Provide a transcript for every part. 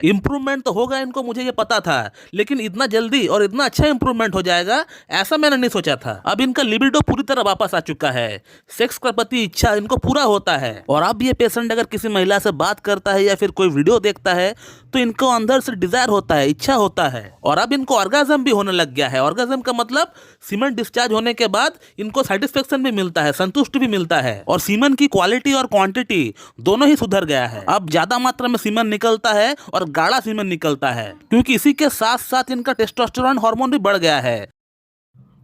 Improvement तो होगा इनको, मुझे ये पता था, लेकिन इतना जल्दी और इतना अच्छा इम्प्रूवमेंट हो जाएगा ऐसा मैंने नहीं सोचा था। अब इनका लिबिडो पूरी तरह वापस आ चुका है, सेक्स का प्रति इच्छा इनको पूरा होता है। और अब ये पेशेंट अगर किसी महिला से बात करता है या फिर कोई वीडियो देखता है तो इनको अंदर से डिजायर होता है, इच्छा होता है। और अब इनको ऑर्गाज्म भी होने लग गया है। ऑर्गाज्म का मतलब सीमन डिस्चार्ज होने के बाद इनको सेटिस्फेक्शन भी मिलता है, संतुष्टि भी मिलता है, और सीमन की क्वालिटी और क्वांटिटी दोनों ही सुधर गया है। अब ज्यादा मात्रा में सीमन निकलता है और गाढ़ा सीमन निकलता है, क्योंकि इसी के साथ साथ इनका टेस्टोस्टेरोन हार्मोन भी बढ़ गया है।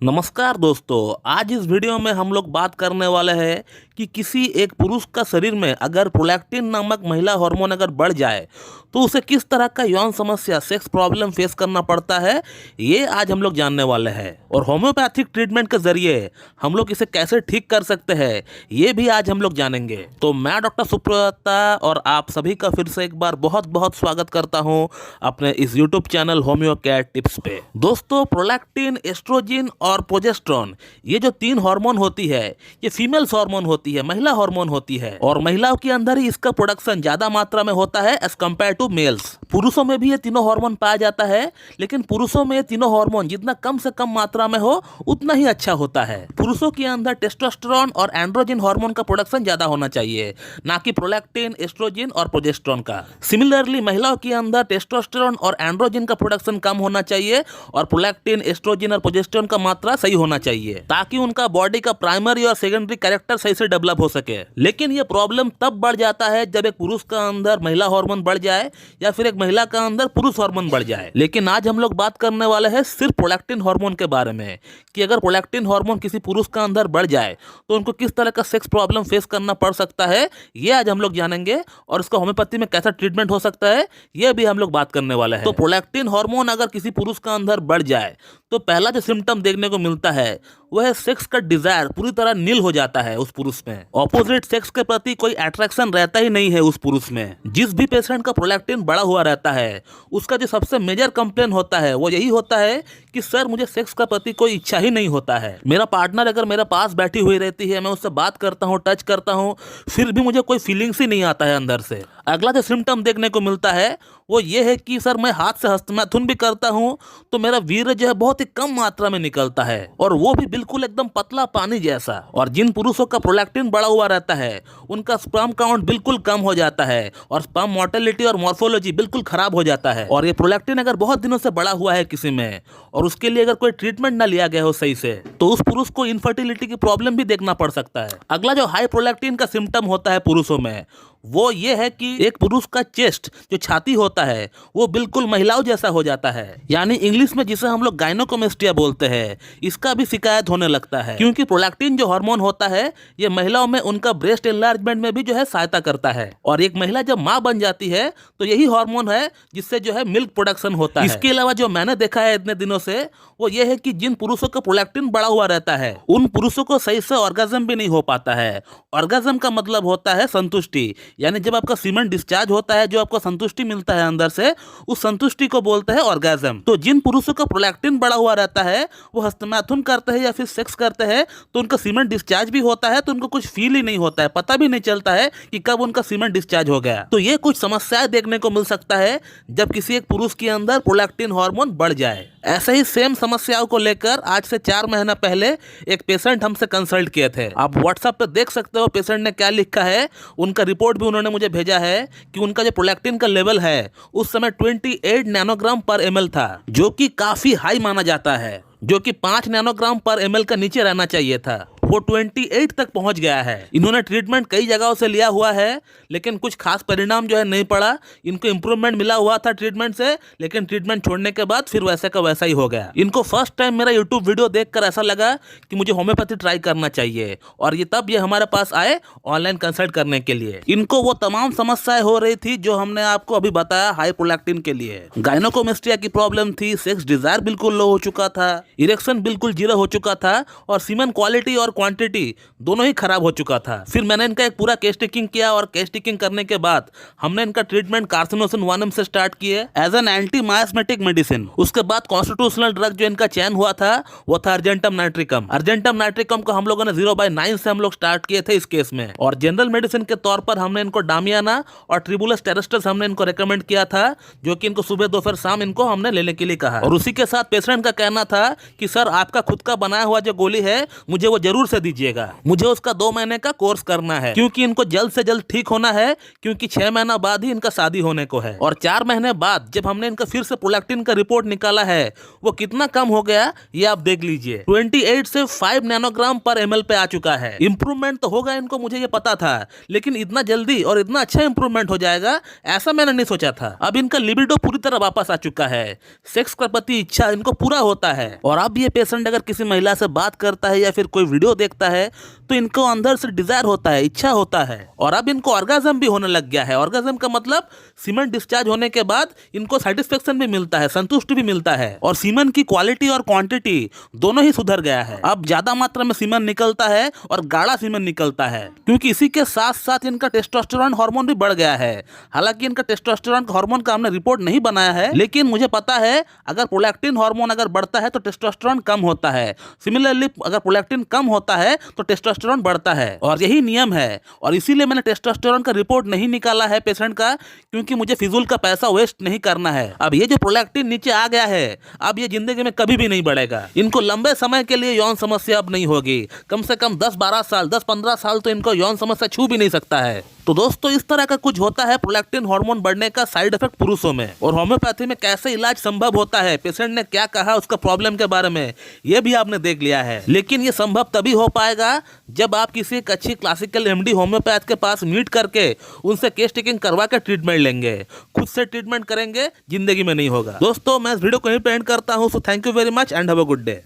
नमस्कार दोस्तों, आज इस वीडियो में हम लोग बात करने वाले हैं कि किसी एक पुरुष का शरीर में अगर प्रोलैक्टिन नामक महिला हार्मोन अगर बढ़ जाए तो उसे किस तरह का यौन समस्या, सेक्स प्रॉब्लम फेस करना पड़ता है, ये आज हम लोग जानने वाले हैं। और होम्योपैथिक ट्रीटमेंट के जरिए हम लोग इसे कैसे ठीक कर सकते हैं, ये भी आज हम लोग जानेंगे। तो मैं डॉक्टर सुप्रता और आप सभी का फिर से एक बार बहुत बहुत स्वागत करता हूँ अपने इस YouTube channel homeo care tips पे। दोस्तों, प्रोलैक्टिन, एस्ट्रोजन और प्रोजेस्टेरोन, ये जो तीन हार्मोन होती है, ये फीमेल्स हार्मोन होती है, महिला हार्मोन होती है, और महिलाओं के अंदर ही इसका प्रोडक्शन ज्यादा मात्रा में होता है एज कम्पेयर टू मेल्स। पुरुषों में भी ये तीनों हार्मोन पाया जाता है, लेकिन पुरुषों में ये तीनों हार्मोन जितना कम से कम मात्रा में हो उतना ही अच्छा होता है। पुरुषों के अंदर टेस्टोस्टेरोन और एंड्रोजन हार्मोन का प्रोडक्शन ज्यादा होना चाहिए, ना कि प्रोलैक्टिन, एस्ट्रोजन और प्रोजेस्टेरोन का। सिमिलरली महिलाओं के अंदर टेस्टोस्टेरोन और एंड्रोजन का प्रोडक्शन कम होना चाहिए और प्रोलैक्टिन, एस्ट्रोजन और प्रोजेस्टेरोन का मात्रा सही होना चाहिए, ताकि उनका बॉडी का प्राइमरी और सेकेंडरी कैरेक्टर सही से डेवलप हो सके। लेकिन ये प्रॉब्लम तब बढ़ जाता है जब एक पुरुष का अंदर महिला हार्मोन बढ़ जाए या फिर एक महिला का अंदर पुरुष हार्मोन बढ़ जाए। लेकिन आज हम लोग बात करने वाले हैं सिर्फ प्रोलैक्टिन हार्मोन के बारे में, कि अगर प्रोलैक्टिन हार्मोन किसी पुरुष का अंदर बढ़ जाए तो उनको किस तरह का सेक्स प्रॉब्लम फेस करना पड़ सकता है, ये आज हम लोग जानेंगे। और इसका होम्योपैथी में कैसा ट्रीटमेंट हो सकता है, ये भी हम लोग बात करने वाले हैं। तो प्रोलैक्टिन हार्मोन अगर किसी पुरुष का अंदर बढ़ जाए तो पहला जो सिम्टम देखने को मिलता है वह है सेक्स का डिजायर पूरी तरह नील हो जाता है उस पुरुष में। ऑपोजिट सेक्स के प्रति कोई अट्रैक्शन रहता ही नहीं है उस पुरुष में। जिस भी पेशेंट का प्रोलैक्टिन बढ़ा हुआ रहता है उसका जो सबसे मेजर कंप्लेन होता है वो यही होता है कि सर, मुझे सेक्स का प्रति कोई इच्छा ही नहीं होता है। मेरा पार्टनर अगर मेरे पास बैठी हुई रहती है, मैं उससे बात करता हूँ, टच करता हूँ, फिर भी मुझे कोई फीलिंग्स ही नहीं आता है अंदर से। अगला जो सिम्टम देखने को मिलता है वो ये है कि सर, मैं हाथ से हस्तमैथुन भी करता हूँ तो मेरा वीर्य जो है बहुत ही कम मात्रा में निकलता है, और वो भी बिल्कुल एकदम पतला पानी जैसा। और जिन पुरुषों का प्रोलैक्टिन बढ़ा हुआ रहता है उनका स्पर्म काउंट बिल्कुल कम हो जाता है और स्पर्म मोर्टेलिटी और मॉर्फोलॉजी बिल्कुल खराब हो जाता है। और ये प्रोलैक्टिन अगर बहुत दिनों से बढ़ा हुआ है किसी में और उसके लिए अगर कोई ट्रीटमेंट ना लिया गया हो सही से, तो उस पुरुष को इनफर्टिलिटी की प्रॉब्लम भी देखना पड़ सकता है। अगला जो हाई प्रोलैक्टिन का सिम्टम होता है पुरुषों में वो ये है कि एक पुरुष का चेस्ट, जो छाती होता है, वो बिल्कुल महिलाओं जैसा हो जाता है, यानी इंग्लिश में जिसे हम लोग गायनोकोमेस्टिया बोलते हैं, इसका भी शिकायत होने लगता है। क्योंकि प्रोलैक्टिन जो हार्मोन होता है ये महिलाओं में उनका ब्रेस्ट एनलार्जमेंट में भी जो है सहायता करता है। और एक महिला जब माँ बन जाती है तो यही हार्मोन है जिससे जो है मिल्क प्रोडक्शन होता है। इसके अलावा जो मैंने देखा है इतने दिनों से वो ये है कि जिन पुरुषों का प्रोलैक्टिन बढ़ा हुआ रहता है उन पुरुषों को सही से ऑर्गाज्म भी नहीं हो पाता है। ऑर्गाज्म का मतलब होता है संतुष्टि, यानी जब आपका सीमेन डिस्चार्ज होता है, जो आपको संतुष्टि मिलता है अंदर से, उस संतुष्टि को बोलते हैं ऑर्गाज्म। तो जिन पुरुषों का प्रोलैक्टिन बढ़ा हुआ रहता है वो हस्तमैथुन करते हैं या फिर सेक्स करते हैं तो उनका सीमेन डिस्चार्ज भी होता है, तो उनको कुछ फील ही नहीं होता है, पता भी नहीं चलता है कि कब उनका सीमेन डिस्चार्ज हो गया। तो ये कुछ समस्याएं देखने को मिल सकता है जब किसी एक पुरुष के अंदर प्रोलैक्टिन हार्मोन बढ़ जाए। ऐसे ही सेम समस्याओं को लेकर आज से 4 महीना पहले एक पेशेंट हमसे कंसल्ट किए थे। आप व्हाट्सएप पे देख सकते हो पेशेंट ने क्या लिखा है। उनका रिपोर्ट भी उन्होंने मुझे भेजा है कि उनका जो प्रोलैक्टिन का लेवल है उस समय 28 नैनोग्राम पर ml था, जो कि काफी हाई माना जाता है, जो कि 5 नैनोग्राम पर ml का नीचे रहना चाहिए था। वो 28 तक पहुंच गया है। इन्होंने ट्रीटमेंट कई जगहों से लिया हुआ है, लेकिन कुछ खास परिणाम जो है नहीं पड़ा। इनको इम्प्रूवमेंट मिला हुआ था ट्रीटमेंट से, लेकिन ट्रीटमेंट छोड़ने के बाद फिर वैसे का वैसा ही हो गया। इनको फर्स्ट टाइम मेरा यूट्यूब वीडियो देखकर ऐसा लगा कि मुझे होम्योपैथी ट्राई करना चाहिए, और ये तब ये हमारे पास आए ऑनलाइन कंसल्ट करने के लिए। इनको वो तमाम समस्याएं हो रही थी जो हमने आपको अभी बताया हाई प्रोलैक्टिन के लिए। गायनोकोमेस्टिया की प्रॉब्लम थी, सेक्स डिजायर बिल्कुल लो हो चुका था, इरेक्शन बिल्कुल जीरो हो चुका था, और सीमेन क्वालिटी और क्वांटिटी दोनों ही खराब हो चुका था। फिर मैंने इनका एक पूरा केस टेकिंग किया और केस टेकिंग करने के बाद हमने इनका ट्रीटमेंट कार्सिनोसिन 1M से स्टार्ट किए एज एन एंटी मायोस्मेटिक मेडिसिन। उसके बाद कॉन्स्टिट्यूशनल ड्रग जो इनका चयन हुआ था वो था अर्जेंटम नाइट्रिकम। अर्जेंटम नाइट्रिकम को हम लोगों ने 0/9 से हम लोग स्टार्ट किए थे इस केस में। और जनरल मेडिसिन के तौर पर हमने इनको डामियाना और ट्रिबुलस टेरेस्ट्रस हमने इनको रेकमेंड किया था, जो कि इनको सुबह दोपहर शाम इनको हमने लेने के लिए कहा। और उसी के साथ पेशेंट का कहना था कि सर आपका खुद का बनाया हुआ जो गोली है मुझे वो जरूर से दीजिएगा, मुझे उसका 2 महीने का कोर्स करना है, क्योंकि इनको जल्द से जल्द ठीक होना है, क्योंकि 6 महीना बाद ही इनका शादी होने को है। और 4 महीने बाद जब हमने इनका फिर से प्रोलैक्टिन का रिपोर्ट निकाला है वो कितना कम हो गया ये आप देख लीजिए। 28 से 5 नैनोग्राम पर ml पे आ चुका है। इंप्रूवमेंट तो होगा इनको, मुझे ये पता था, लेकिन इतना जल्दी और इतना अच्छा इंप्रूवमेंट हो जाएगा ऐसा मैंने नहीं सोचा था। अब इनका लिबिडो पूरी तरह वापस आ चुका है, सेक्स के प्रति इच्छा इनको पूरा होता है। और अब ये पेशेंट अगर किसी महिला से बात करता है या फिर कोई वीडियो देखता है तो इनको अंदर से डिजायर होता है, इच्छा होता है। और अब इनको ऑर्गेज्म भी होने लग गया है। ऑर्गेज्म का मतलब सीमेन डिस्चार्ज होने के बाद इनको सेटिस्फेक्शन भी मिलता है, संतुष्टि भी मिलता है। और सीमेन की क्वालिटी और क्वांटिटी दोनों ही सुधर गया है। अब ज्यादा मात्रा में सीमेन निकलता है और गाढ़ा सीमेन निकलता है, क्योंकि इसी के साथ साथ इनका टेस्टोस्टेरोन हार्मोन भी बढ़ गया है। हालांकि इनका टेस्टोस्टेरोन हार्मोन का हमने रिपोर्ट नहीं बनाया है, लेकिन मुझे पता है अगर प्रोलैक्टिन हार्मोन अगर बढ़ता है तो टेस्टोस्टेरोन कम होता है। सिमिलरली अगर प्रोलैक्टिन कम होता है तो टेस्टोस्टेरोन बढ़ता है, और यही नियम है। और इसीलिए मैंने टेस्टोस्टेरोन का रिपोर्ट नहीं निकाला है पेशेंट का, क्योंकि मुझे फिजूल का पैसा वेस्ट नहीं करना है। अब ये जो प्रोलैक्टिन नीचे आ गया है अब ये जिंदगी में कभी भी नहीं बढ़ेगा। इनको लंबे समय के लिए यौन समस्या अब नहीं होगी, कम से कम 10-12 साल 10-15 साल तो इनको यौन समस्या छू भी नहीं सकता है। तो दोस्तों इस तरह का कुछ होता है प्रोलैक्टिन हार्मोन बढ़ने का साइड इफेक्ट पुरुषों में। और होम्योपैथी में कैसे इलाज संभव होता है, पेशेंट ने क्या कहा उसका प्रॉब्लम के बारे में, ये भी आपने देख लिया है। लेकिन ये संभव तभी हो पाएगा जब आप किसी एक अच्छी क्लासिकल एमडी होम्योपैथ के पास मीट करके उनसे केस टेकिंग करवा के ट्रीटमेंट लेंगे। खुद से ट्रीटमेंट करेंगे जिंदगी में नहीं होगा। दोस्तों मैं इस वीडियो को यहीं पे एंड करता हूँ। So thank you very much and have a good day.